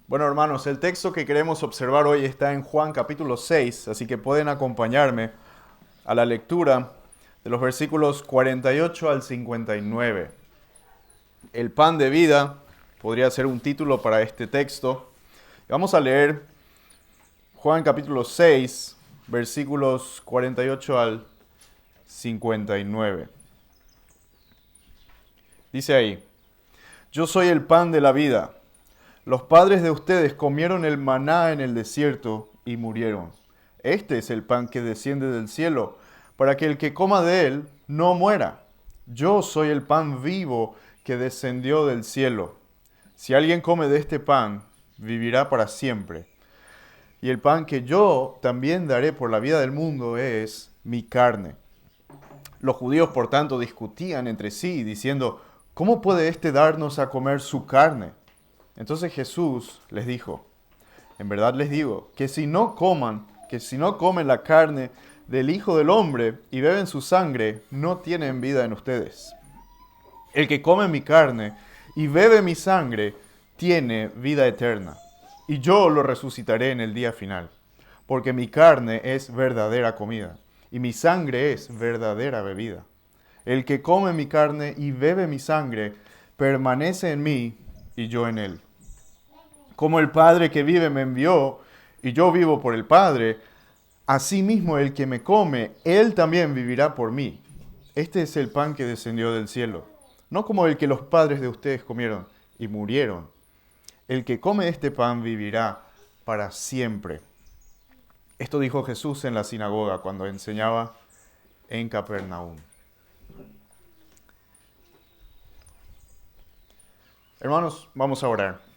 Bueno, hermanos, el texto que queremos observar hoy está en Juan capítulo 6, así que pueden acompañarme a la lectura de los versículos 48 al 59. El pan de vida podría ser un título para este texto. Vamos a leer Juan capítulo 6, versículos 48 al 59. Dice ahí: Yo soy el pan de la vida. Los padres de ustedes comieron el maná en el desierto y murieron. Este es el pan que desciende del cielo, para que el que coma de él no muera. Yo soy el pan vivo que descendió del cielo. Si alguien come de este pan, vivirá para siempre. Y el pan que yo también daré por la vida del mundo es mi carne. Los judíos, por tanto, discutían entre sí, diciendo: ¿Cómo puede éste darnos a comer su carne? Entonces Jesús les dijo: En verdad les digo, que si no comen la carne del Hijo del Hombre y beben su sangre, no tienen vida en ustedes. El que come mi carne y bebe mi sangre, tiene vida eterna, y yo lo resucitaré en el día final, porque mi carne es verdadera comida, y mi sangre es verdadera bebida. El que come mi carne y bebe mi sangre, permanece en mí y yo en él. Como el Padre que vive me envió, y yo vivo por el Padre, asimismo el que me come, él también vivirá por mí. Este es el pan que descendió del cielo, no como el que los padres de ustedes comieron y murieron. El que come este pan vivirá para siempre. Esto dijo Jesús en la sinagoga cuando enseñaba en Capernaum. Hermanos, vamos a orar.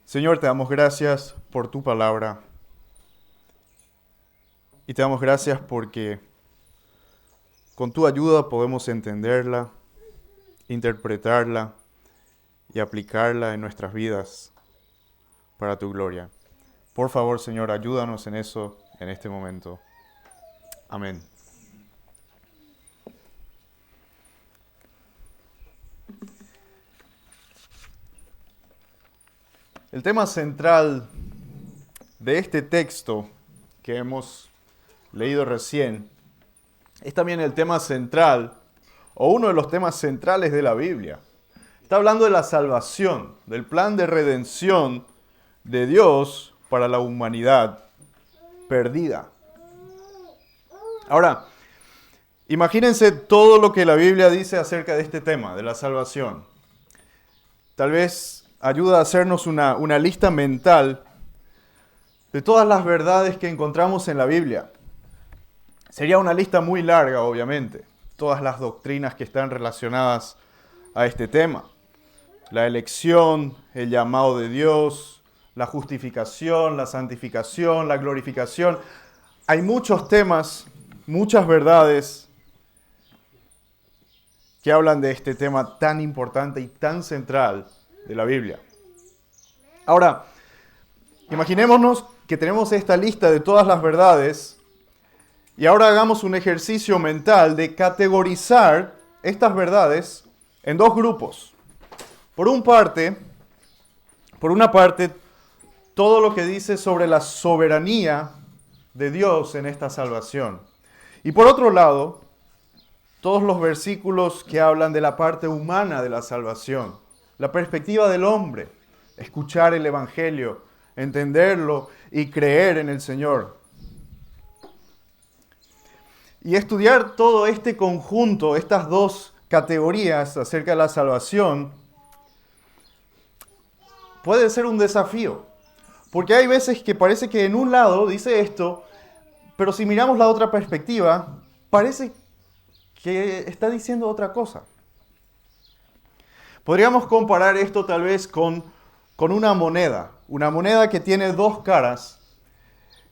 Señor, te damos gracias por tu palabra y te damos gracias porque con tu ayuda podemos entenderla, interpretarla y aplicarla en nuestras vidas para tu gloria. Por favor, Señor, ayúdanos en eso en este momento. Amén. El tema central de este texto que hemos leído recién es también el tema central, o uno de los temas centrales de la Biblia. Está hablando de la salvación, del plan de redención de Dios para la humanidad perdida. Ahora, imagínense todo lo que la Biblia dice acerca de este tema, de la salvación. Tal vez ayuda a hacernos una lista mental de todas las verdades que encontramos en la Biblia. Sería una lista muy larga, obviamente. Todas las doctrinas que están relacionadas a este tema. La elección, el llamado de Dios, la justificación, la santificación, la glorificación. Hay muchos temas, muchas verdades que hablan de este tema tan importante y tan central de la Biblia. Ahora, imaginémonos que tenemos esta lista de todas las verdades y ahora hagamos un ejercicio mental de categorizar estas verdades en dos grupos. Por una parte, todo lo que dice sobre la soberanía de Dios en esta salvación. Y por otro lado, todos los versículos que hablan de la parte humana de la salvación, la perspectiva del hombre, escuchar el Evangelio, entenderlo y creer en el Señor. Y estudiar todo este conjunto, estas dos categorías acerca de la salvación, puede ser un desafío. Porque hay veces que parece que en un lado dice esto, pero si miramos la otra perspectiva, parece que está diciendo otra cosa. Podríamos comparar esto tal vez con una moneda que tiene dos caras,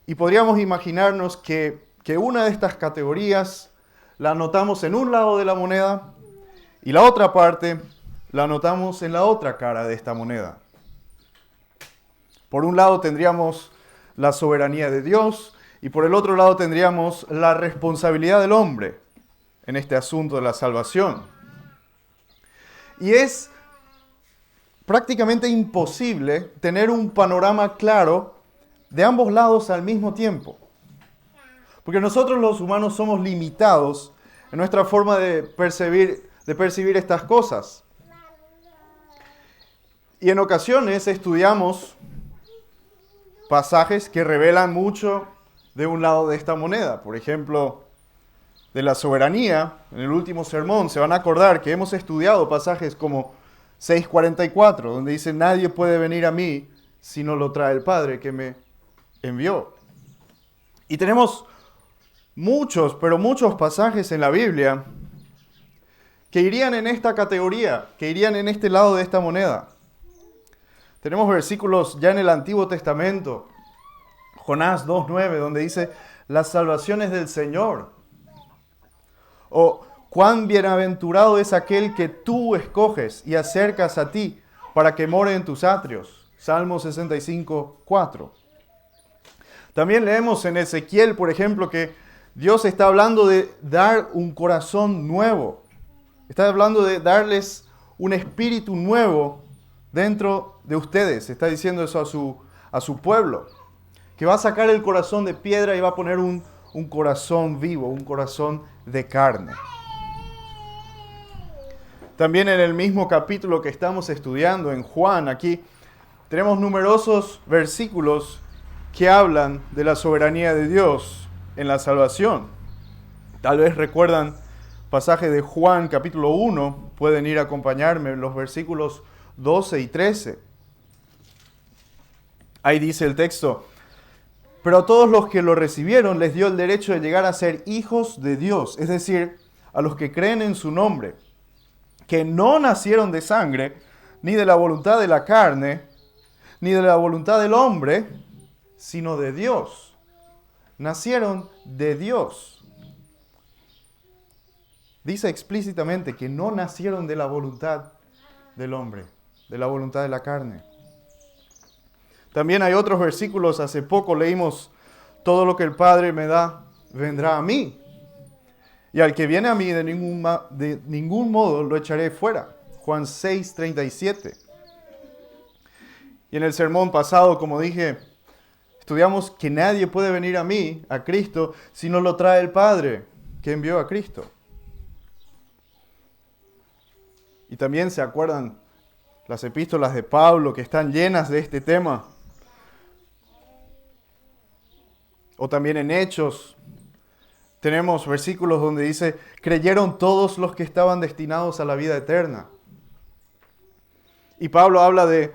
y podríamos imaginarnos que una de estas categorías la anotamos en un lado de la moneda y la otra parte la anotamos en la otra cara de esta moneda. Por un lado tendríamos la soberanía de Dios y por el otro lado tendríamos la responsabilidad del hombre en este asunto de la salvación. Y es prácticamente imposible tener un panorama claro de ambos lados al mismo tiempo. Porque nosotros los humanos somos limitados en nuestra forma de percibir estas cosas. Y en ocasiones estudiamos pasajes que revelan mucho de un lado de esta moneda. Por ejemplo, de la soberanía, en el último sermón, se van a acordar que hemos estudiado pasajes como 6:44, donde dice, nadie puede venir a mí si no lo trae el Padre que me envió. Y tenemos muchos, pero muchos pasajes en la Biblia que irían en esta categoría, que irían en este lado de esta moneda. Tenemos versículos ya en el Antiguo Testamento, Jonás 2:9, donde dice, las salvaciones del Señor. O, cuán bienaventurado es aquel que tú escoges y acercas a ti para que more en tus atrios. Salmo 65:4. También leemos en Ezequiel, por ejemplo, que Dios está hablando de dar un corazón nuevo. Está hablando de darles un espíritu nuevo dentro de ustedes. Está diciendo eso a su pueblo. Que va a sacar el corazón de piedra y va a poner un corazón vivo, un corazón de carne. También en el mismo capítulo que estamos estudiando, en Juan, aquí tenemos numerosos versículos que hablan de la soberanía de Dios en la salvación. Tal vez recuerdan pasaje de Juan capítulo 1, pueden ir a acompañarme en los versículos 12 y 13. Ahí dice el texto, pero a todos los que lo recibieron les dio el derecho de llegar a ser hijos de Dios, es decir, a los que creen en su nombre, que no nacieron de sangre, ni de la voluntad de la carne, ni de la voluntad del hombre, sino de Dios. Nacieron de Dios. Dice explícitamente que no nacieron de la voluntad del hombre, de la voluntad de la carne. También hay otros versículos, hace poco leímos, todo lo que el Padre me da, vendrá a mí. Y al que viene a mí, de ningún modo lo echaré fuera. Juan 6:37. Y en el sermón pasado, como dije, estudiamos que nadie puede venir a mí, a Cristo, si no lo trae el Padre que envió a Cristo. Y también se acuerdan las epístolas de Pablo que están llenas de este tema. O también en Hechos tenemos versículos donde dice, creyeron todos los que estaban destinados a la vida eterna. Y Pablo habla de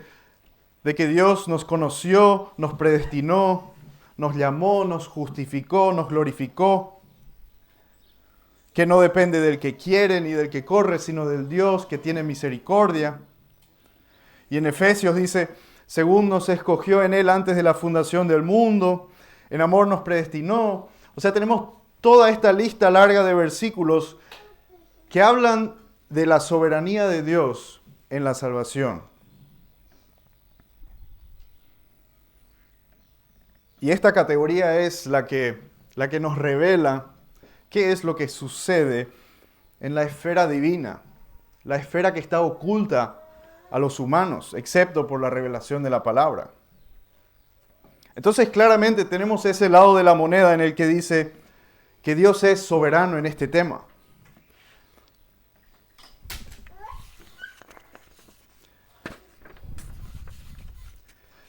que Dios nos conoció, nos predestinó, nos llamó, nos justificó, nos glorificó. Que no depende del que quiere ni del que corre, sino del Dios que tiene misericordia. Y en Efesios dice, según nos escogió en Él antes de la fundación del mundo, en amor nos predestinó. O sea, tenemos toda esta lista larga de versículos que hablan de la soberanía de Dios en la salvación. Y esta categoría es la que nos revela qué es lo que sucede en la esfera divina, la esfera que está oculta a los humanos, excepto por la revelación de la palabra. Entonces claramente tenemos ese lado de la moneda en el que dice que Dios es soberano en este tema.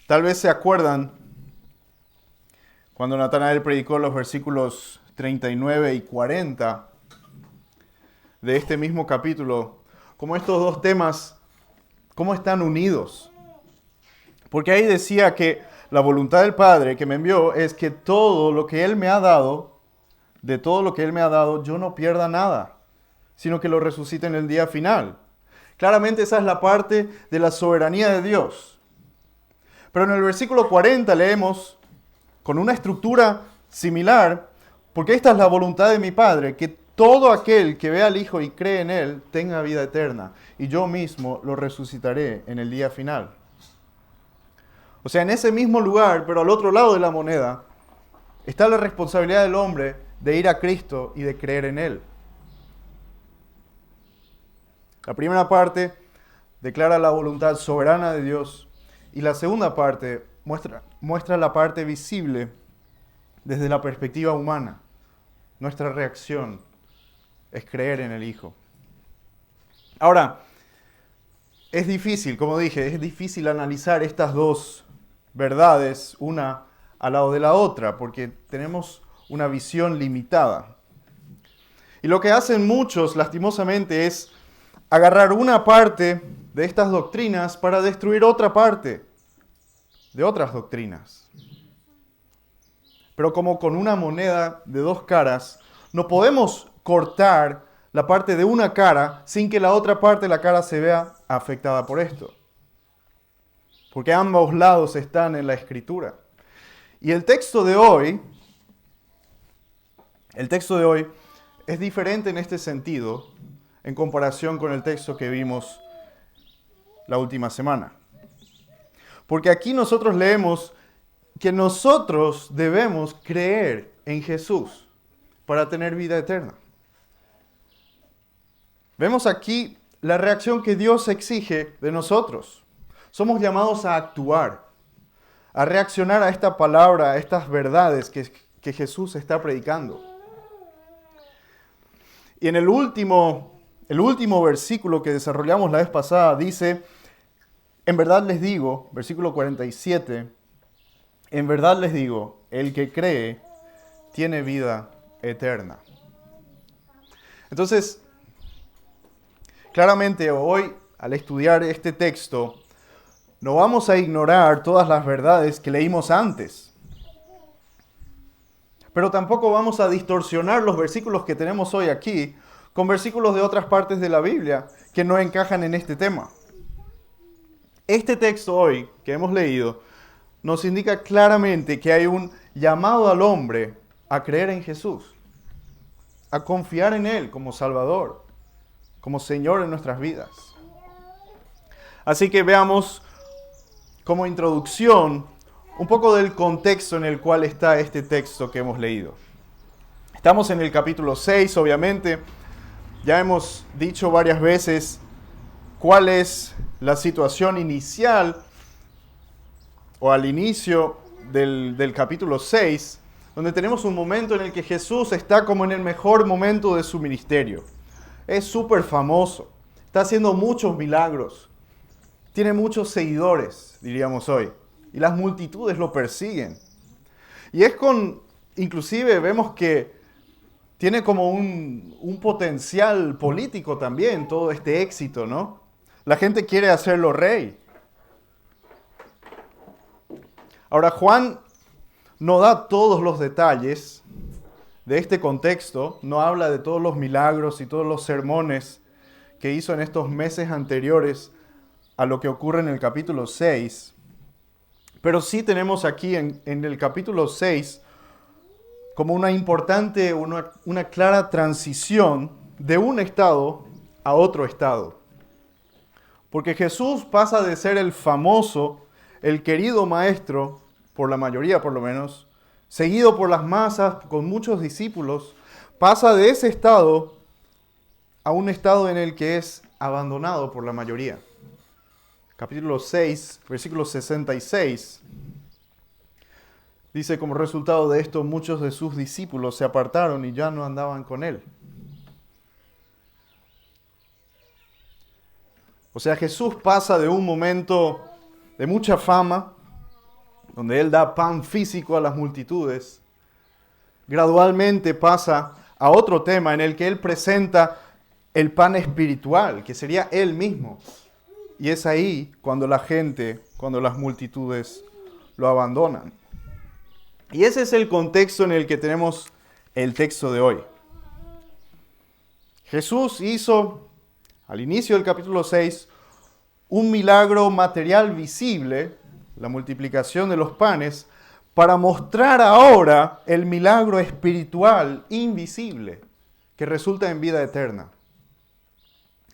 Tal vez se acuerdan cuando Natanael predicó los versículos 39 y 40 de este mismo capítulo, como estos dos temas, cómo están unidos. Porque ahí decía que la voluntad del Padre que me envió es que todo lo que Él me ha dado, de todo lo que Él me ha dado, yo no pierda nada, sino que lo resucite en el día final. Claramente esa es la parte de la soberanía de Dios. Pero en el versículo 40 leemos con una estructura similar, porque esta es la voluntad de mi Padre, que todo aquel que vea al Hijo y cree en Él tenga vida eterna, y yo mismo lo resucitaré en el día final. O sea, en ese mismo lugar, pero al otro lado de la moneda, está la responsabilidad del hombre de ir a Cristo y de creer en Él. La primera parte declara la voluntad soberana de Dios. Y la segunda parte muestra la parte visible desde la perspectiva humana. Nuestra reacción es creer en el Hijo. Ahora, es difícil, como dije, es difícil analizar estas dos verdades, una al lado de la otra, porque tenemos una visión limitada. Y lo que hacen muchos, lastimosamente, es agarrar una parte de estas doctrinas para destruir otra parte de otras doctrinas. Pero como con una moneda de dos caras, no podemos cortar la parte de una cara sin que la otra parte de la cara se vea afectada por esto. Porque ambos lados están en la Escritura. Y el texto de hoy es diferente en este sentido en comparación con el texto que vimos la última semana. Porque aquí nosotros leemos que nosotros debemos creer en Jesús para tener vida eterna. Vemos aquí la reacción que Dios exige de nosotros. Somos llamados a actuar, a reaccionar a esta palabra, a estas verdades que Jesús está predicando. Y en el último versículo que desarrollamos la vez pasada dice, en verdad les digo, versículo 47, en verdad les digo, el que cree tiene vida eterna. Entonces, claramente hoy, al estudiar este texto, no vamos a ignorar todas las verdades que leímos antes. Pero tampoco vamos a distorsionar los versículos que tenemos hoy aquí con versículos de otras partes de la Biblia que no encajan en este tema. Este texto hoy que hemos leído nos indica claramente que hay un llamado al hombre a creer en Jesús, a confiar en Él como Salvador, como Señor en nuestras vidas. Así que veamos como introducción un poco del contexto en el cual está este texto que hemos leído. Estamos en el capítulo 6, obviamente. Ya hemos dicho varias veces cuál es la situación inicial o al inicio del capítulo 6, donde tenemos un momento en el que Jesús está como en el mejor momento de su ministerio. Es súper famoso, está haciendo muchos milagros, tiene muchos seguidores, diríamos hoy, y las multitudes lo persiguen. Y inclusive vemos que tiene como un potencial político también, todo este éxito, ¿no? La gente quiere hacerlo rey. Ahora, Juan no da todos los detalles de este contexto, no habla de todos los milagros y todos los sermones que hizo en estos meses anteriores a lo que ocurre en el capítulo 6. Pero sí tenemos aquí en el capítulo 6 como una clara transición de un estado a otro estado. Porque Jesús pasa de ser el famoso, el querido maestro, por la mayoría por lo menos, seguido por las masas, con muchos discípulos, pasa de ese estado a un estado en el que es abandonado por la mayoría. Capítulo 6, versículo 66, dice, como resultado de esto, muchos de sus discípulos se apartaron y ya no andaban con él. O sea, Jesús pasa de un momento de mucha fama, donde Él da pan físico a las multitudes, gradualmente pasa a otro tema en el que Él presenta el pan espiritual, que sería Él mismo. Y es ahí cuando las multitudes lo abandonan. Y ese es el contexto en el que tenemos el texto de hoy. Jesús hizo, al inicio del capítulo 6, un milagro material visible, la multiplicación de los panes, para mostrar ahora el milagro espiritual invisible que resulta en vida eterna.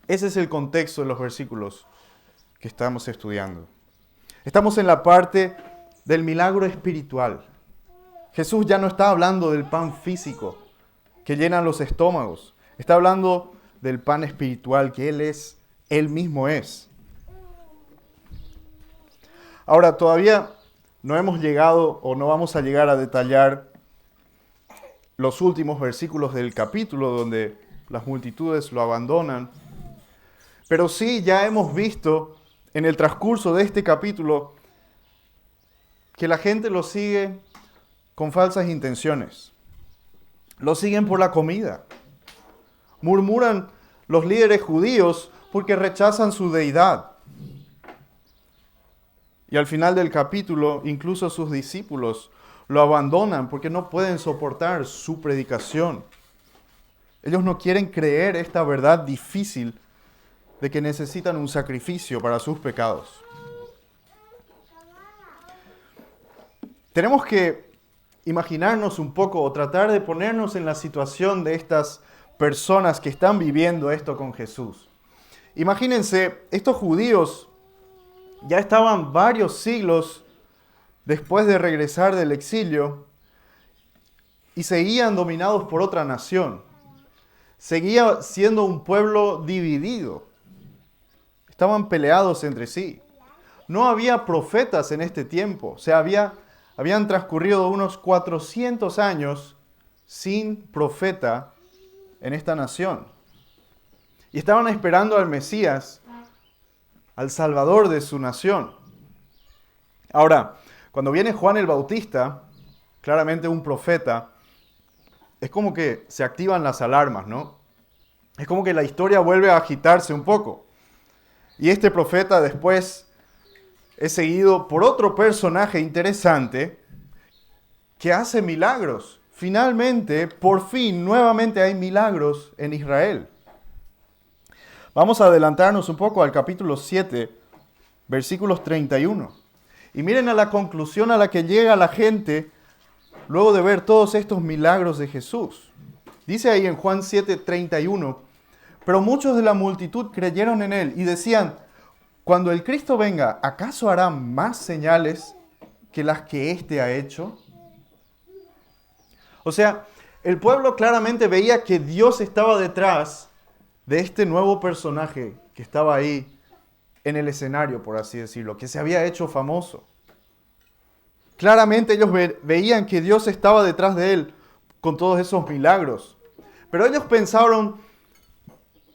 Ese es el contexto de los versículos que estamos estudiando. Estamos en la parte del milagro espiritual. Jesús ya no está hablando del pan físico que llena los estómagos. Está hablando del pan espiritual que Él mismo es. Ahora, todavía no hemos llegado o no vamos a llegar a detallar los últimos versículos del capítulo donde las multitudes lo abandonan. Pero sí, ya hemos visto en el transcurso de este capítulo que la gente lo sigue con falsas intenciones. Lo siguen por la comida. Murmuran los líderes judíos porque rechazan su deidad. Y al final del capítulo, incluso sus discípulos lo abandonan porque no pueden soportar su predicación. Ellos no quieren creer esta verdad difícil de que necesitan un sacrificio para sus pecados. Tenemos que imaginarnos un poco o tratar de ponernos en la situación de estas personas que están viviendo esto con Jesús. Imagínense, estos judíos ya estaban varios siglos después de regresar del exilio y seguían dominados por otra nación. Seguía siendo un pueblo dividido. Estaban peleados entre sí. No había profetas en este tiempo. O sea, habían transcurrido unos 400 años sin profeta en esta nación. Y estaban esperando al Mesías, al Salvador de su nación. Ahora, cuando viene Juan el Bautista, claramente un profeta, es como que se activan las alarmas, ¿no? Es como que la historia vuelve a agitarse un poco. Y este profeta después es seguido por otro personaje interesante que hace milagros. Finalmente, por fin, nuevamente hay milagros en Israel. Vamos a adelantarnos un poco al capítulo 7, versículos 31. Y miren a la conclusión a la que llega la gente luego de ver todos estos milagros de Jesús. Dice ahí en Juan 7, 31, pero muchos de la multitud creyeron en él y decían, cuando el Cristo venga, ¿acaso hará más señales que las que éste ha hecho? O sea, el pueblo claramente veía que Dios estaba detrás de este nuevo personaje que estaba ahí en el escenario, por así decirlo, que se había hecho famoso. Claramente ellos veían que Dios estaba detrás de él con todos esos milagros. Pero ellos pensaron,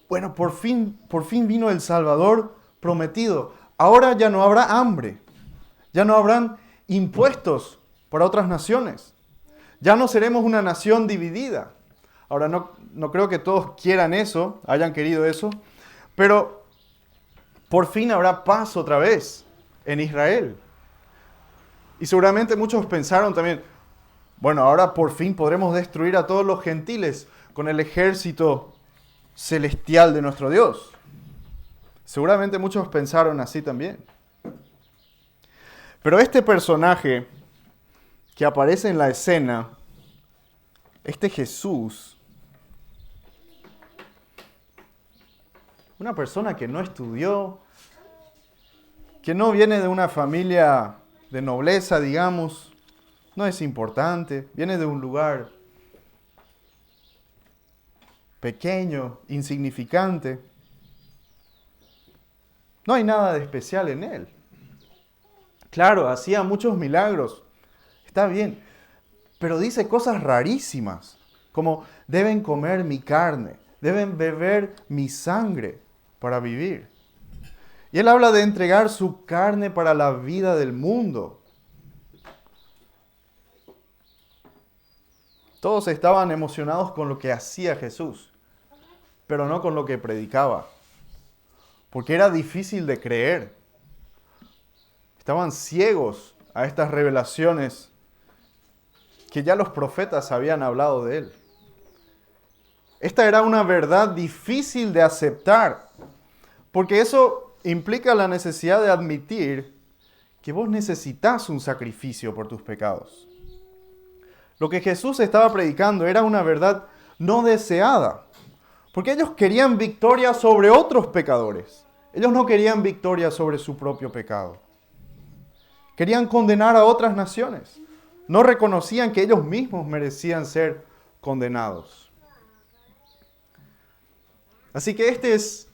bueno, por fin vino el Salvador prometido. Ahora ya no habrá hambre. Ya no habrán impuestos para otras naciones. Ya no seremos una nación dividida. Ahora no creo que todos quieran eso, hayan querido eso, pero por fin habrá paz otra vez en Israel. Y seguramente muchos pensaron también, bueno, ahora por fin podremos destruir a todos los gentiles con el ejército celestial de nuestro Dios. Seguramente muchos pensaron así también. Pero este personaje que aparece en la escena, este Jesús, una persona que no estudió, que no viene de una familia de nobleza, digamos, no es importante, viene de un lugar pequeño, insignificante. No hay nada de especial en él. Claro, hacía muchos milagros, está bien, pero dice cosas rarísimas, como deben comer mi carne, deben beber mi sangre para vivir. Y él habla de entregar su carne para la vida del mundo. Todos estaban emocionados con lo que hacía Jesús, pero no con lo que predicaba, porque era difícil de creer. Estaban ciegos a estas revelaciones que ya los profetas habían hablado de él. Esta era una verdad difícil de aceptar, porque eso implica la necesidad de admitir que vos necesitas un sacrificio por tus pecados. Lo que Jesús estaba predicando era una verdad no deseada, porque ellos querían victoria sobre otros pecadores. Ellos no querían victoria sobre su propio pecado. Querían condenar a otras naciones. No reconocían que ellos mismos merecían ser condenados. Así que este es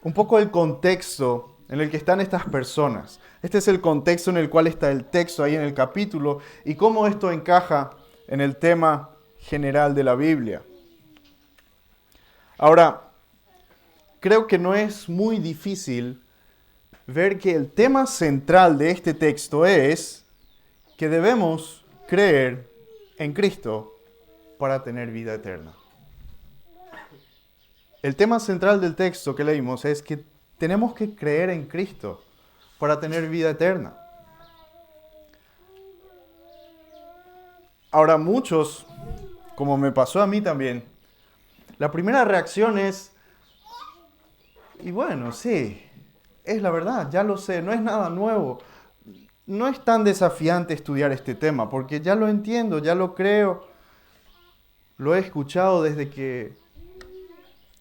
un poco el contexto en el que están estas personas. Este es el contexto en el cual está el texto ahí en el capítulo y cómo esto encaja en el tema general de la Biblia. Ahora, creo que no es muy difícil ver que el tema central de este texto es que debemos creer en Cristo para tener vida eterna. El tema central del texto que leímos es que tenemos que creer en Cristo para tener vida eterna. Ahora, muchos, como me pasó a mí también, la primera reacción es, y bueno, sí, es la verdad, ya lo sé, no es nada nuevo. No es tan desafiante estudiar este tema, porque ya lo entiendo, ya lo creo, lo he escuchado desde que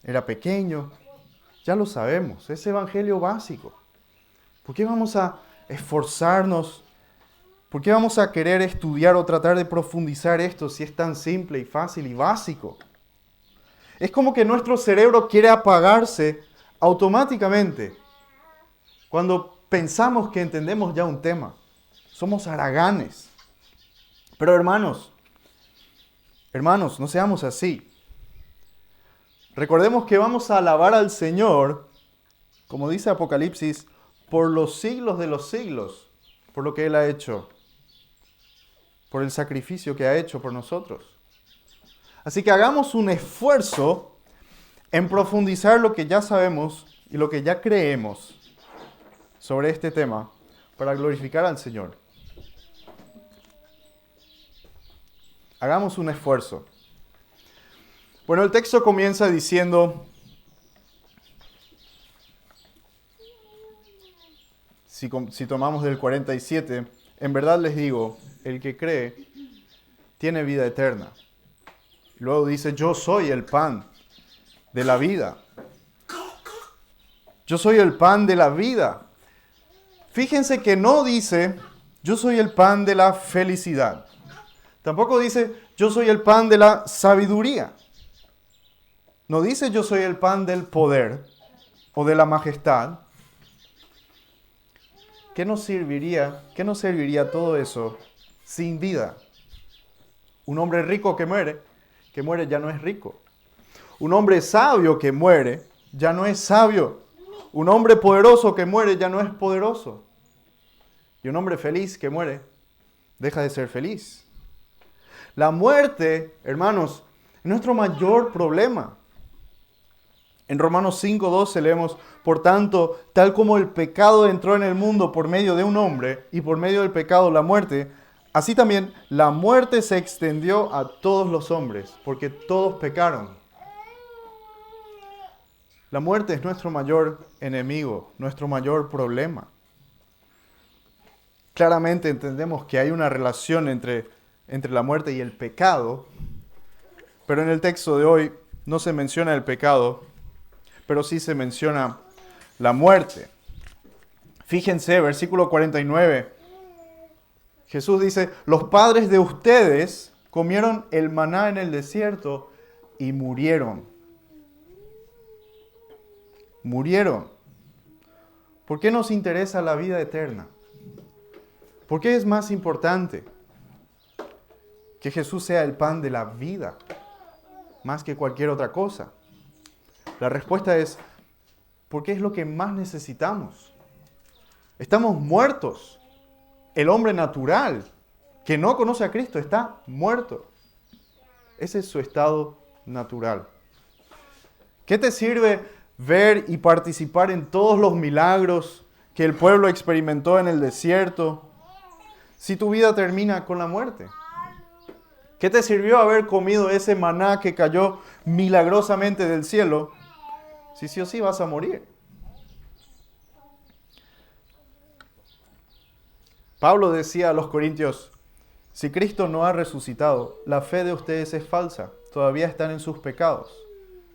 era pequeño, ya lo sabemos, es evangelio básico. ¿Por qué vamos a esforzarnos? ¿Por qué vamos a querer estudiar o tratar de profundizar esto si es tan simple y fácil y básico? Es como que nuestro cerebro quiere apagarse automáticamente cuando pensamos que entendemos ya un tema. Somos haraganes. Pero hermanos, no seamos así. Recordemos que vamos a alabar al Señor, como dice Apocalipsis, por los siglos de los siglos, por lo que Él ha hecho, por el sacrificio que ha hecho por nosotros. Así que hagamos un esfuerzo en profundizar lo que ya sabemos y lo que ya creemos sobre este tema para glorificar al Señor. Hagamos un esfuerzo. Bueno, el texto comienza diciendo, si tomamos del 47, en verdad les digo, el que cree tiene vida eterna. Luego dice, yo soy el pan de la vida. Yo soy el pan de la vida. Fíjense que no dice, yo soy el pan de la felicidad. Tampoco dice, yo soy el pan de la sabiduría. No dice, yo soy el pan del poder o de la majestad. ¿Qué nos serviría todo eso sin vida? Un hombre rico que muere ya no es rico. Un hombre sabio que muere ya no es sabio. Un hombre poderoso que muere ya no es poderoso. Y un hombre feliz que muere deja de ser feliz. La muerte, hermanos, es nuestro mayor problema. En Romanos 5:12 leemos, por tanto, tal como el pecado entró en el mundo por medio de un hombre, y por medio del pecado la muerte, así también la muerte se extendió a todos los hombres, porque todos pecaron. La muerte es nuestro mayor enemigo, nuestro mayor problema. Claramente entendemos que hay una relación entre la muerte y el pecado, pero en el texto de hoy no se menciona el pecado, pero sí se menciona la muerte. Fíjense, versículo 49, Jesús dice, los padres de ustedes comieron el maná en el desierto y murieron. Murieron. ¿Por qué nos interesa la vida eterna? ¿Por qué es más importante que Jesús sea el pan de la vida más que cualquier otra cosa? La respuesta es, porque es lo que más necesitamos. Estamos muertos. El hombre natural que no conoce a Cristo está muerto. Ese es su estado natural. ¿Qué te sirve ver y participar en todos los milagros que el pueblo experimentó en el desierto si tu vida termina con la muerte? ¿Qué te sirvió haber comido ese maná que cayó milagrosamente del cielo si sí o sí vas a morir? Pablo decía a los corintios, si Cristo no ha resucitado, la fe de ustedes es falsa, todavía están en sus pecados.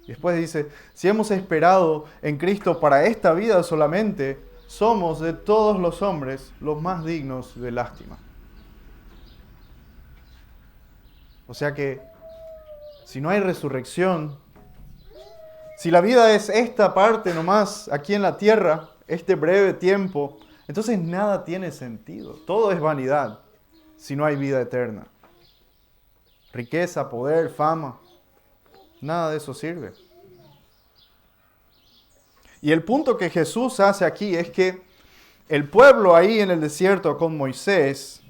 Y después dice, si hemos esperado en Cristo para esta vida solamente, somos de todos los hombres los más dignos de lástima. O sea que, si no hay resurrección, si la vida es esta parte nomás aquí en la tierra, este breve tiempo, entonces nada tiene sentido. Todo es vanidad si no hay vida eterna. Riqueza, poder, fama, nada de eso sirve. Y el punto que Jesús hace aquí es que el pueblo ahí en el desierto con Moisés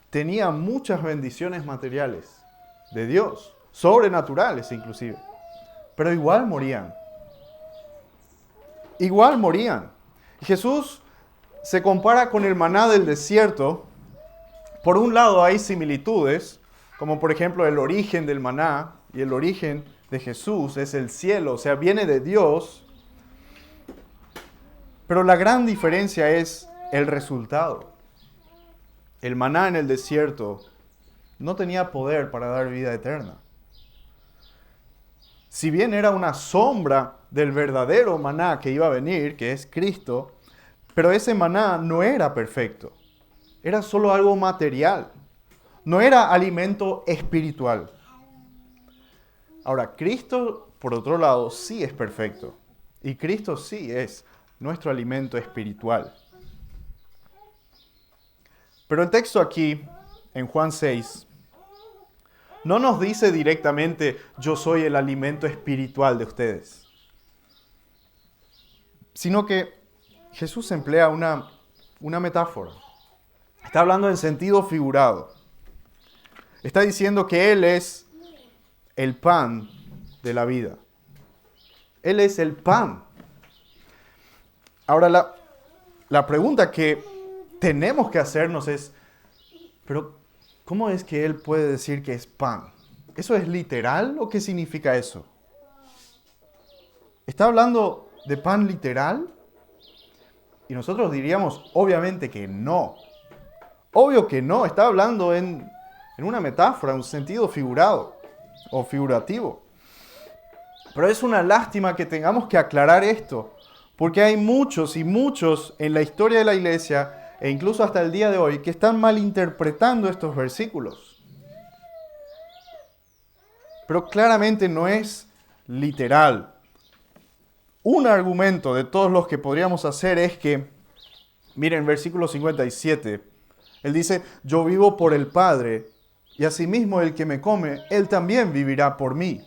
tenía muchas bendiciones materiales de Dios, sobrenaturales inclusive, pero igual morían. Igual morían. Jesús se compara con el maná del desierto. Por un lado hay similitudes, como por ejemplo el origen del maná y el origen de Jesús es el cielo, o sea, viene de Dios. Pero la gran diferencia es el resultado. El maná en el desierto no tenía poder para dar vida eterna. Si bien era una sombra del verdadero maná que iba a venir, que es Cristo, pero ese maná no era perfecto. Era solo algo material. No era alimento espiritual. Ahora, Cristo, por otro lado, sí es perfecto. Y Cristo sí es nuestro alimento espiritual. Pero el texto aquí, en Juan 6, no nos dice directamente, yo soy el alimento espiritual de ustedes. Sino que Jesús emplea una metáfora. Está hablando en sentido figurado. Está diciendo que Él es el pan de la vida. Él es el pan. Ahora la pregunta que tenemos que hacernos es, pero ¿cómo es que Él puede decir que es pan? ¿Eso es literal o qué significa eso? ¿Está hablando de pan literal? Y nosotros diríamos, obviamente que no. Obvio que no, está hablando en una metáfora, un sentido figurado o figurativo. Pero es una lástima que tengamos que aclarar esto, porque hay muchos y muchos en la historia de la iglesia, e incluso hasta el día de hoy, que están malinterpretando estos versículos. Pero claramente no es literal. Un argumento de todos los que podríamos hacer es que, miren, versículo 57, Él dice, yo vivo por el Padre, y asimismo el que me come, Él también vivirá por mí.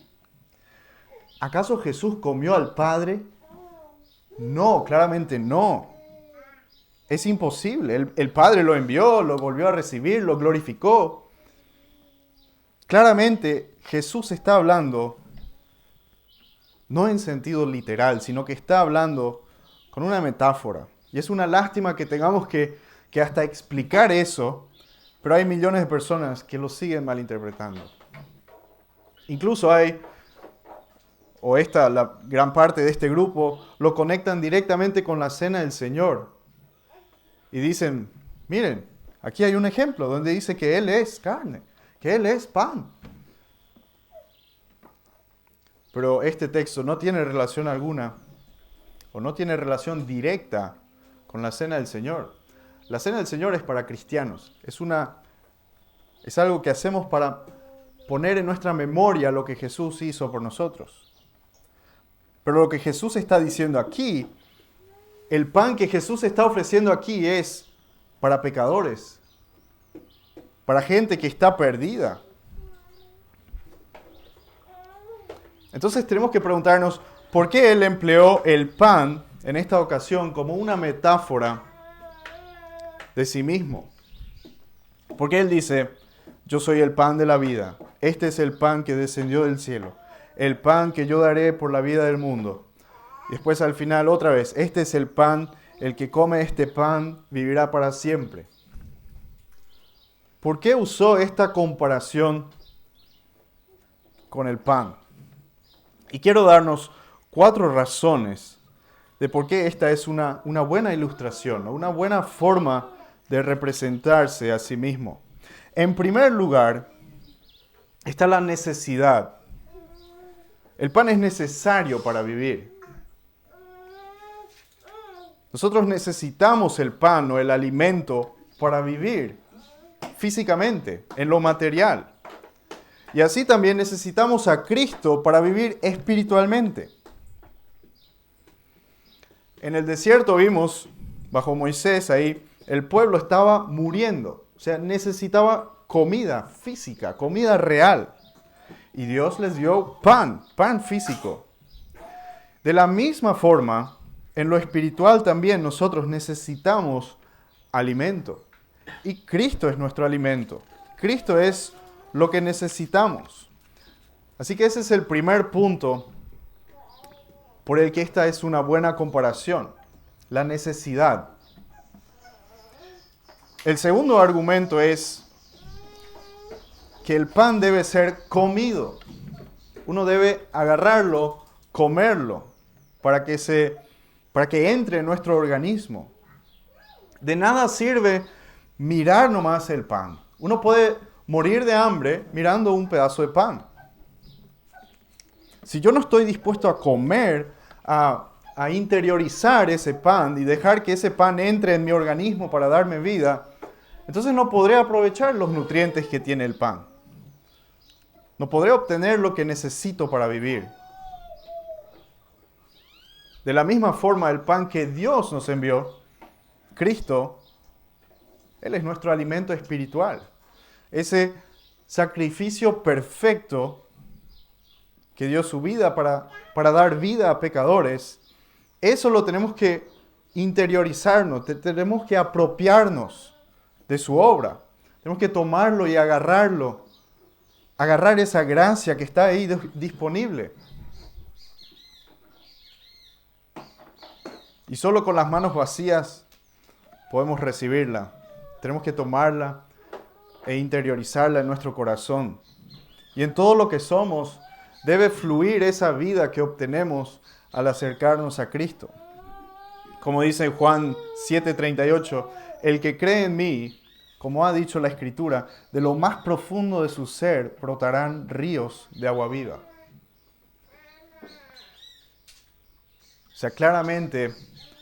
¿Acaso Jesús comió al Padre? No, claramente no. Es imposible. El Padre lo envió, lo volvió a recibir, lo glorificó. Claramente Jesús está hablando no en sentido literal, sino que está hablando con una metáfora. Y es una lástima que tengamos que hasta explicar eso, pero hay millones de personas que lo siguen malinterpretando. Incluso la gran parte de este grupo lo conectan directamente con la cena del Señor. Y dicen, miren, aquí hay un ejemplo donde dice que Él es carne, que Él es pan. Pero este texto no tiene relación alguna, o no tiene relación directa con la cena del Señor. La cena del Señor es para cristianos. Es algo que hacemos para poner en nuestra memoria lo que Jesús hizo por nosotros. Pero lo que Jesús está diciendo aquí, el pan que Jesús está ofreciendo aquí es para pecadores, para gente que está perdida. Entonces tenemos que preguntarnos, ¿por qué Él empleó el pan en esta ocasión como una metáfora de sí mismo? Porque Él dice, yo soy el pan de la vida, este es el pan que descendió del cielo, el pan que yo daré por la vida del mundo. Y después al final otra vez, este es el pan, el que come este pan vivirá para siempre. ¿Por qué usó esta comparación con el pan? Y quiero darnos 4 razones de por qué esta es una buena ilustración, una buena forma de representarse a sí mismo. En primer lugar, está la necesidad. El pan es necesario para vivir. Nosotros necesitamos el pan o el alimento para vivir físicamente, en lo material. Y así también necesitamos a Cristo para vivir espiritualmente. En el desierto vimos, bajo Moisés ahí, el pueblo estaba muriendo. O sea, necesitaba comida física, comida real. Y Dios les dio pan físico. De la misma forma, en lo espiritual también nosotros necesitamos alimento. Y Cristo es nuestro alimento. Cristo es lo que necesitamos. Así que ese es el primer punto por el que esta es una buena comparación. La necesidad. El segundo argumento es que el pan debe ser comido. Uno debe agarrarlo, comerlo, para que entre en nuestro organismo. De nada sirve mirar nomás el pan. Uno puede morir de hambre mirando un pedazo de pan. Si yo no estoy dispuesto a comer, a interiorizar ese pan y dejar que ese pan entre en mi organismo para darme vida, entonces no podré aprovechar los nutrientes que tiene el pan. No podré obtener lo que necesito para vivir. De la misma forma, el pan que Dios nos envió, Cristo, Él es nuestro alimento espiritual. Ese sacrificio perfecto que dio su vida para dar vida a pecadores, eso lo tenemos que interiorizarnos, tenemos que apropiarnos de su obra. Tenemos que tomarlo y agarrarlo, agarrar esa gracia que está ahí disponible. Y solo con las manos vacías podemos recibirla. Tenemos que tomarla e interiorizarla en nuestro corazón. Y en todo lo que somos debe fluir esa vida que obtenemos al acercarnos a Cristo. Como dice en Juan 7:38, el que cree en mí, como ha dicho la Escritura, de lo más profundo de su ser brotarán ríos de agua viva. O sea, claramente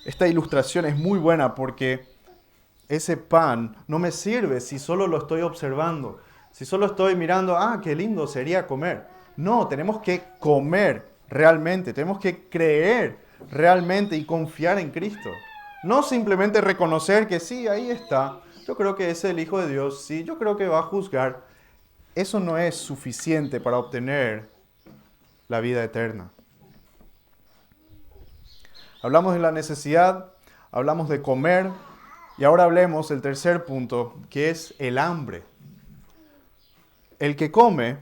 esta ilustración es muy buena porque ese pan no me sirve si solo lo estoy observando, si solo estoy mirando, qué lindo sería comer. No, tenemos que comer realmente, tenemos que creer realmente y confiar en Cristo. No simplemente reconocer que sí, ahí está, yo creo que es el Hijo de Dios, sí, yo creo que va a juzgar. Eso no es suficiente para obtener la vida eterna. Hablamos de la necesidad, hablamos de comer, y ahora hablemos del tercer punto, que es el hambre. El que come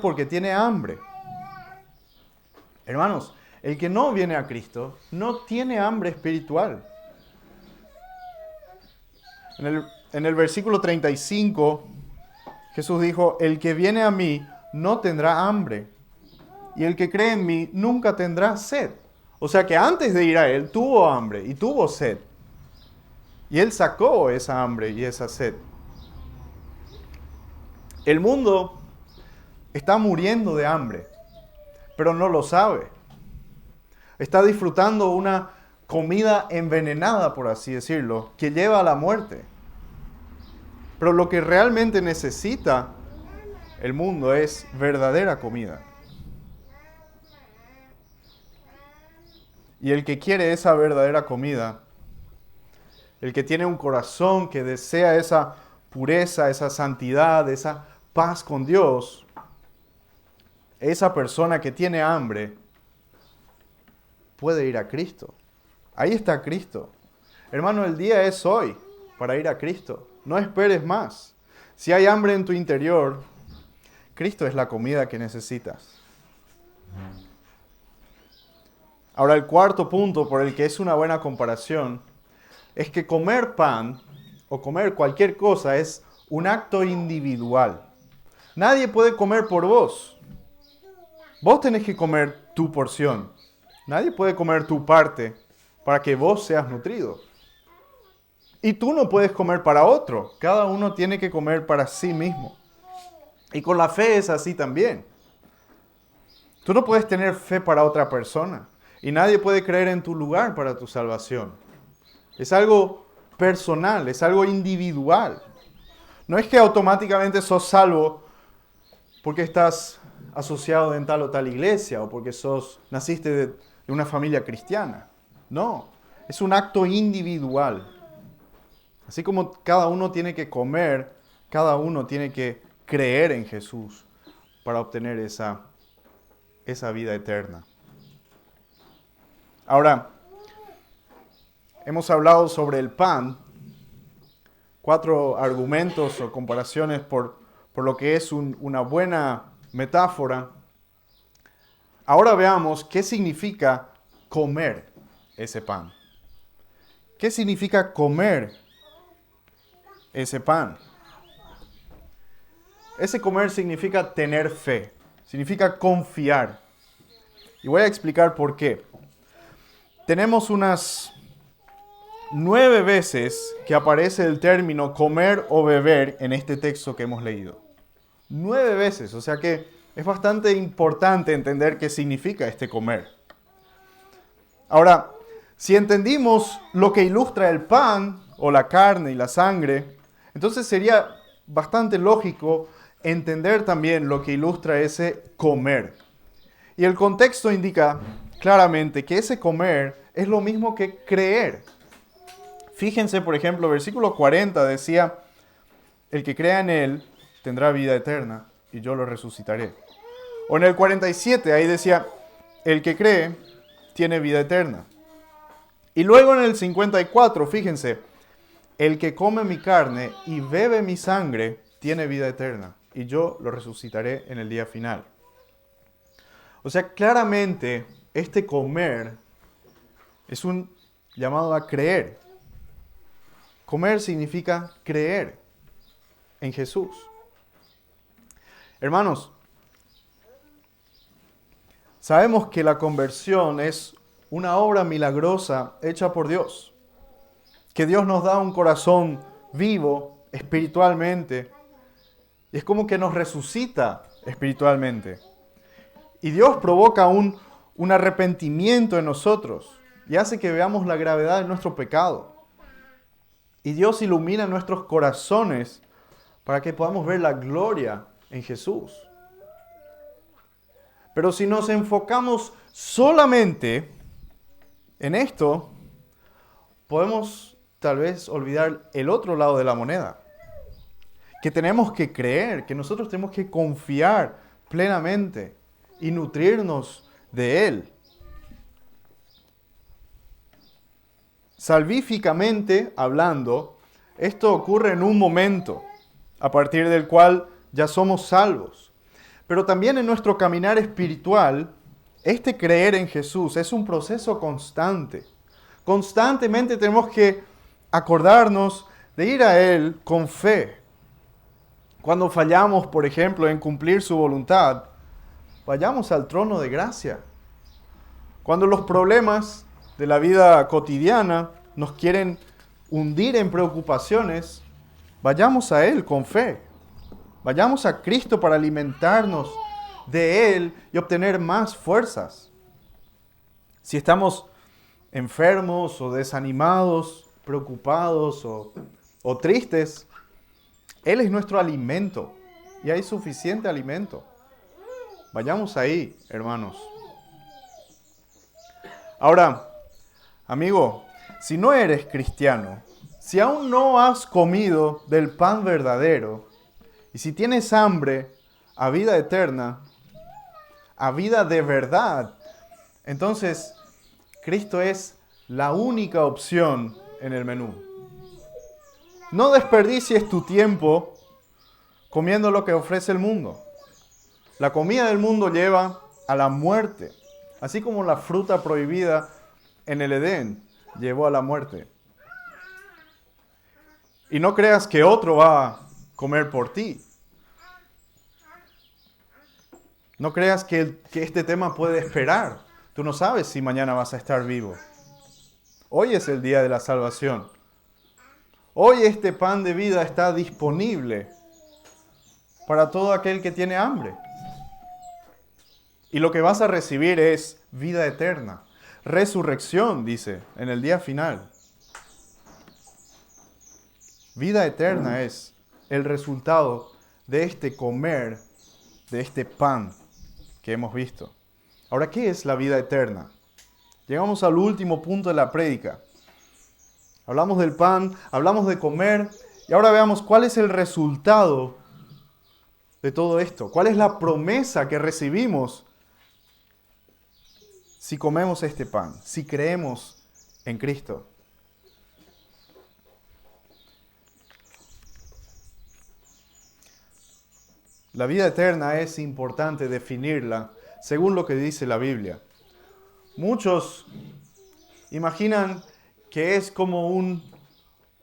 porque tiene hambre. Hermanos, el que no viene a Cristo no tiene hambre espiritual. En el versículo 35, Jesús dijo, el que viene a mí no tendrá hambre, y el que cree en mí nunca tendrá sed. O sea que antes de ir a Él tuvo hambre y tuvo sed. Y Él sacó esa hambre y esa sed. El mundo está muriendo de hambre, pero no lo sabe. Está disfrutando una comida envenenada, por así decirlo, que lleva a la muerte. Pero lo que realmente necesita el mundo es verdadera comida. Y el que quiere esa verdadera comida, el que tiene un corazón que desea esa pureza, esa santidad, esa paz con Dios, esa persona que tiene hambre puede ir a Cristo. Ahí está Cristo. Hermano, el día es hoy para ir a Cristo. No esperes más. Si hay hambre en tu interior, Cristo es la comida que necesitas. Ahora, el cuarto punto por el que es una buena comparación es que comer pan o comer cualquier cosa es un acto individual. Nadie puede comer por vos. Vos tenés que comer tu porción. Nadie puede comer tu parte para que vos seas nutrido. Y tú no puedes comer para otro. Cada uno tiene que comer para sí mismo. Y con la fe es así también. Tú no puedes tener fe para otra persona. Y nadie puede creer en tu lugar para tu salvación. Es algo personal, es algo individual. No es que automáticamente sos salvo porque estás asociado en tal o tal iglesia o porque naciste de una familia cristiana. No, es un acto individual. Así como cada uno tiene que comer, cada uno tiene que creer en Jesús para obtener esa vida eterna. Ahora, hemos hablado sobre el pan, 4 argumentos o comparaciones por lo que es una buena metáfora. Ahora veamos qué significa comer ese pan. ¿Qué significa comer ese pan? Ese comer significa tener fe, significa confiar. Y voy a explicar por qué. Tenemos unas 9 veces que aparece el término comer o beber en este texto que hemos leído. 9 veces, o sea que es bastante importante entender qué significa este comer. Ahora, si entendimos lo que ilustra el pan o la carne y la sangre, entonces sería bastante lógico entender también lo que ilustra ese comer. Y el contexto indica claramente que ese comer es lo mismo que creer. Fíjense, por ejemplo, versículo 40 decía, el que crea en él tendrá vida eterna y yo lo resucitaré. O en el 47 ahí decía, el que cree tiene vida eterna. Y luego en el 54, fíjense, el que come mi carne y bebe mi sangre tiene vida eterna y yo lo resucitaré en el día final. O sea, claramente este comer es un llamado a creer. Comer significa creer en Jesús. Hermanos, sabemos que la conversión es una obra milagrosa hecha por Dios. Que Dios nos da un corazón vivo espiritualmente. Y es como que nos resucita espiritualmente. Y Dios provoca un arrepentimiento en nosotros y hace que veamos la gravedad de nuestro pecado. Y Dios ilumina nuestros corazones para que podamos ver la gloria en Jesús. Pero si nos enfocamos solamente en esto, podemos tal vez olvidar el otro lado de la moneda. Que tenemos que creer, que nosotros tenemos que confiar plenamente y nutrirnos de Él. Salvíficamente hablando, esto ocurre en un momento, a partir del cual ya somos salvos. Pero también en nuestro caminar espiritual, este creer en Jesús es un proceso constante. Constantemente tenemos que acordarnos de ir a Él con fe. Cuando fallamos, por ejemplo, en cumplir su voluntad, vayamos al trono de gracia. Cuando los problemas de la vida cotidiana nos quieren hundir en preocupaciones, vayamos a Él con fe. Vayamos a Cristo para alimentarnos de Él y obtener más fuerzas. Si estamos enfermos o desanimados, preocupados o tristes, Él es nuestro alimento y hay suficiente alimento. Vayamos ahí, hermanos. Ahora, amigo, si no eres cristiano, si aún no has comido del pan verdadero, y si tienes hambre a vida eterna, a vida de verdad, entonces Cristo es la única opción en el menú. No desperdicies tu tiempo comiendo lo que ofrece el mundo. La comida del mundo lleva a la muerte, así como la fruta prohibida en el Edén llevó a la muerte. Y no creas que otro va a comer por ti. No creas que este tema puede esperar. Tú no sabes si mañana vas a estar vivo. Hoy es el día de la salvación. Hoy este pan de vida está disponible para todo aquel que tiene hambre. Y lo que vas a recibir es vida eterna. Resurrección, dice, en el día final. Vida eterna es el resultado de este comer, de este pan que hemos visto. Ahora, ¿qué es la vida eterna? Llegamos al último punto de la prédica. Hablamos del pan, hablamos de comer, y ahora veamos cuál es el resultado de todo esto. ¿Cuál es la promesa que recibimos si comemos este pan, si creemos en Cristo? La vida eterna es importante definirla según lo que dice la Biblia. Muchos imaginan que es como un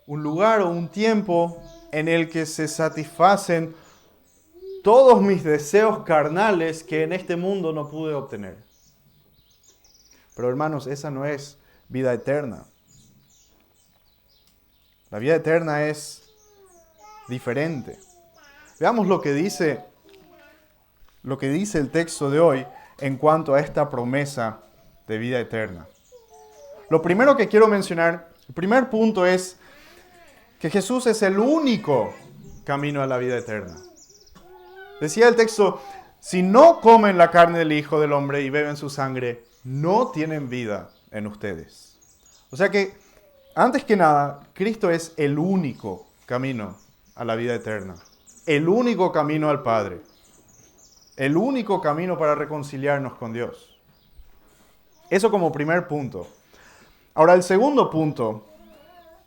lugar o un tiempo en el que se satisfacen todos mis deseos carnales que en este mundo no pude obtener. Pero hermanos, esa no es vida eterna. La vida eterna es diferente. Veamos lo que dice el texto de hoy en cuanto a esta promesa de vida eterna. Lo primero que quiero mencionar, el primer punto es que Jesús es el único camino a la vida eterna. Decía el texto, si no comen la carne del Hijo del Hombre y beben su sangre, no tienen vida en ustedes. O sea que, antes que nada, Cristo es el único camino a la vida eterna. El único camino al Padre. El único camino para reconciliarnos con Dios. Eso como primer punto. Ahora, el segundo punto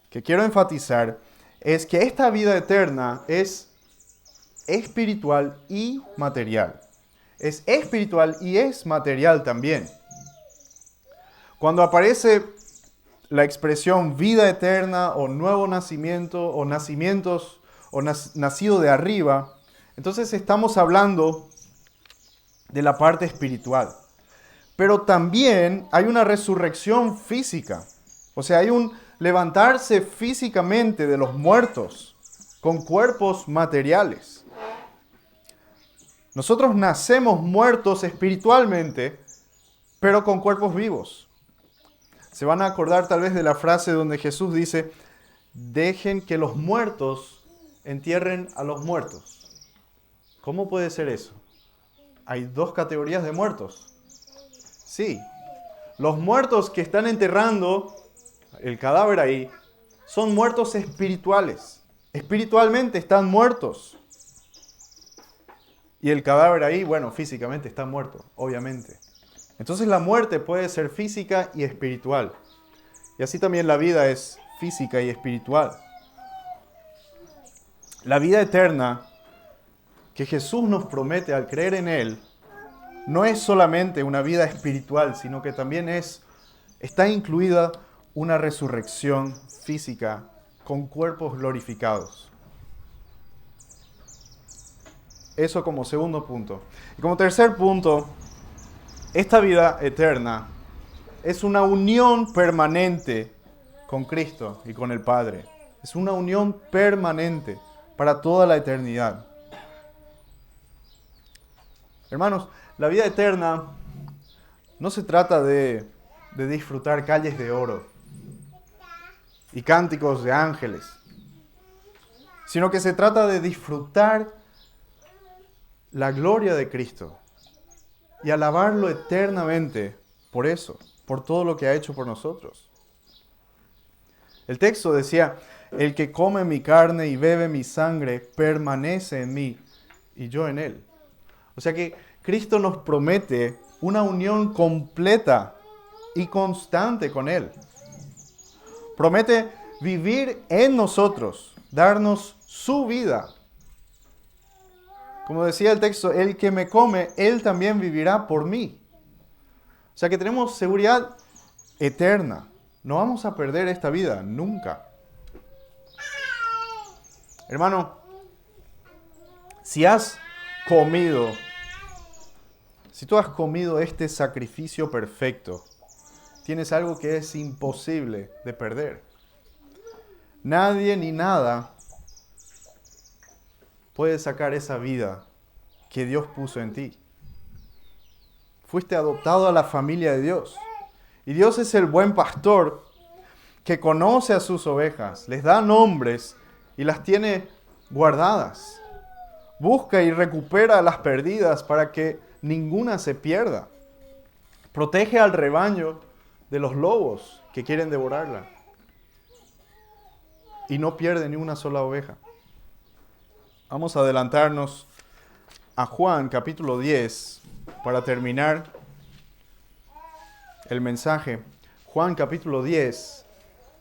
que quiero enfatizar es que esta vida eterna es espiritual y material. Es espiritual y es material también. Cuando aparece la expresión vida eterna o nuevo nacimiento o nacimientos o nacido de arriba, entonces estamos hablando de la parte espiritual. Pero también hay una resurrección física. O sea, hay un levantarse físicamente de los muertos con cuerpos materiales. Nosotros nacemos muertos espiritualmente, pero con cuerpos vivos. Se van a acordar tal vez de la frase donde Jesús dice, dejen que los muertos entierren a los muertos. ¿Cómo puede ser eso? Hay dos categorías de muertos. Sí, los muertos que están enterrando el cadáver ahí son muertos espirituales. Espiritualmente están muertos. Y el cadáver ahí, bueno, físicamente está muerto, obviamente. Entonces la muerte puede ser física y espiritual. Y así también la vida es física y espiritual. La vida eterna que Jesús nos promete al creer en Él no es solamente una vida espiritual, sino que también está incluida una resurrección física con cuerpos glorificados. Eso como segundo punto. Y como tercer punto, esta vida eterna es una unión permanente con Cristo y con el Padre. Es una unión permanente para toda la eternidad. Hermanos, la vida eterna no se trata de disfrutar calles de oro y cánticos de ángeles, sino que se trata de disfrutar la gloria de Cristo y alabarlo eternamente por eso, por todo lo que ha hecho por nosotros. El texto decía, el que come mi carne y bebe mi sangre permanece en mí y yo en él. O sea que Cristo nos promete una unión completa y constante con Él. Promete vivir en nosotros, darnos su vida. Como decía el texto, el que me come, Él también vivirá por mí. O sea que tenemos seguridad eterna. No vamos a perder esta vida, nunca. Hermano, si tú has comido este sacrificio perfecto, tienes algo que es imposible de perder. Nadie ni nada puede sacar esa vida que Dios puso en ti. Fuiste adoptado a la familia de Dios. Y Dios es el buen pastor que conoce a sus ovejas, les da nombres y las tiene guardadas. Busca y recupera a las perdidas para que ninguna se pierda. Protege al rebaño de los lobos que quieren devorarla. Y no pierde ni una sola oveja. Vamos a adelantarnos a Juan capítulo 10 para terminar el mensaje. Juan capítulo 10,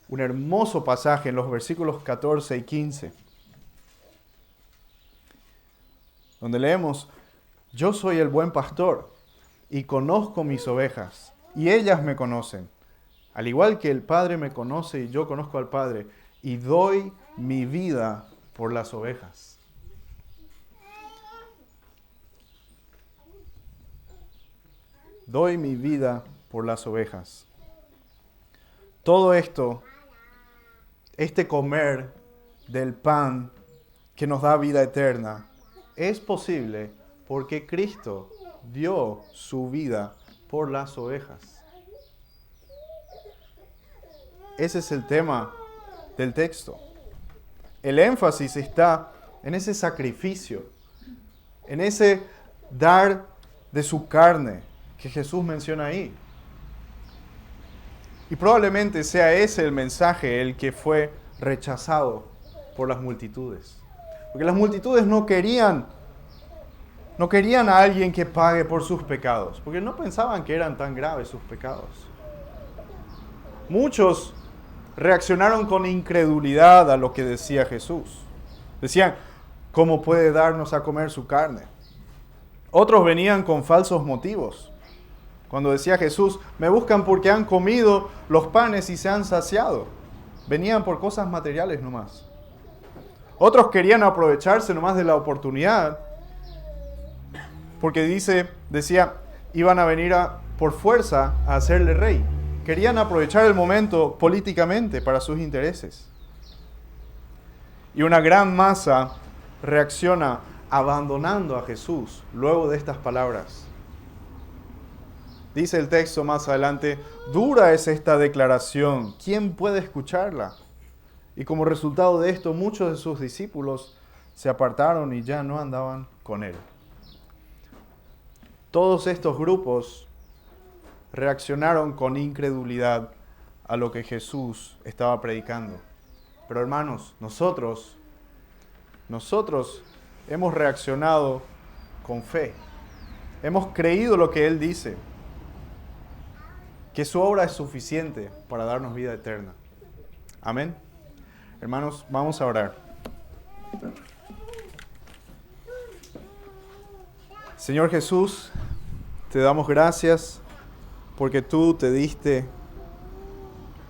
un hermoso pasaje en los versículos 14 y 15, donde leemos: Yo soy el buen pastor y conozco mis ovejas, y ellas me conocen, al igual que el Padre me conoce y yo conozco al Padre, y doy mi vida por las ovejas. Doy mi vida por las ovejas. Todo esto, este comer del pan que nos da vida eterna, es posible porque Cristo dio su vida por las ovejas. Ese es el tema del texto. El énfasis está en ese sacrificio, en ese dar de su carne que Jesús menciona ahí. Y probablemente sea ese el mensaje el que fue rechazado por las multitudes. Porque las multitudes no querían a alguien que pague por sus pecados, porque no pensaban que eran tan graves sus pecados. Muchos reaccionaron con incredulidad a lo que decía Jesús. Decían: ¿cómo puede darnos a comer su carne? Otros venían con falsos motivos. Cuando decía Jesús: me buscan porque han comido los panes y se han saciado. Venían por cosas materiales nomás. Otros querían aprovecharse nomás de la oportunidad, porque decía, iban a venir por fuerza a hacerle rey. Querían aprovechar el momento políticamente para sus intereses. Y una gran masa reacciona abandonando a Jesús luego de estas palabras. Dice el texto más adelante: dura es esta declaración, ¿quién puede escucharla? Y como resultado de esto, muchos de sus discípulos se apartaron y ya no andaban con él. Todos estos grupos reaccionaron con incredulidad a lo que Jesús estaba predicando. Pero hermanos, nosotros hemos reaccionado con fe. Hemos creído lo que Él dice, que su obra es suficiente para darnos vida eterna. Amén. Hermanos, vamos a orar. Señor Jesús, te damos gracias porque tú te diste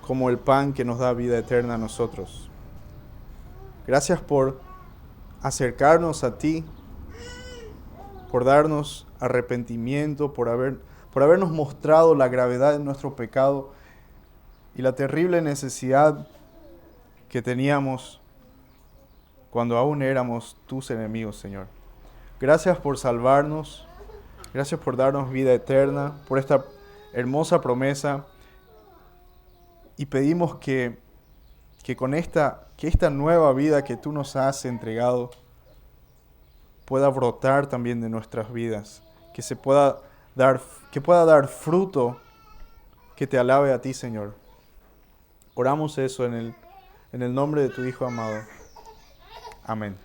como el pan que nos da vida eterna a nosotros. Gracias por acercarnos a ti, por darnos arrepentimiento, por habernos mostrado la gravedad de nuestro pecado y la terrible necesidad que teníamos cuando aún éramos tus enemigos, Señor. Gracias por salvarnos, gracias por darnos vida eterna, por esta hermosa promesa, y pedimos que esta nueva vida que tú nos has entregado pueda brotar también de nuestras vidas, que pueda dar fruto que te alabe a ti, Señor. Oramos eso en el nombre de tu Hijo amado. Amén.